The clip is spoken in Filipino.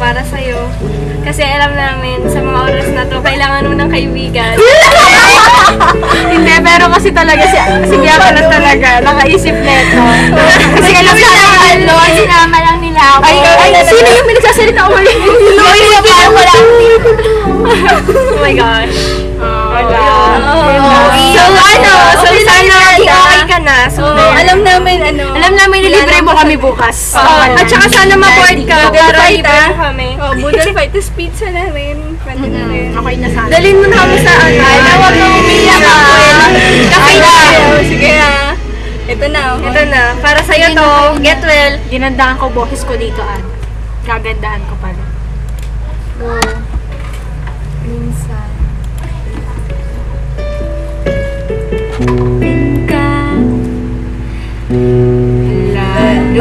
para sa'yo. Kasi alam namin, sa mga oras na to, kailangan mo ng kaibigan. Hindi, pero kasi talaga si Bianca na talaga, nakaisip neto. Kasi alam siya na sinama lang nila ako. Ay, sino yung pinagsasalita ko? Oh my gosh. Wala. So sana okay ka na. So, Alam namin nilibre mo kami bukas. at saka sana ma-board ka para libre mo kami. Budol fight, tapos pizza na rin. Pwede na rin. Okay na sana. Dalhin mo na kami sa ano. Ay, huwag na umiyak ka. Kape na. Sige na. Ito na. Ito na. Para sa'yo to. Get well. Ginandaan ko boses ko dito, gagandahan ko pala. Go. Minsan. Lalo.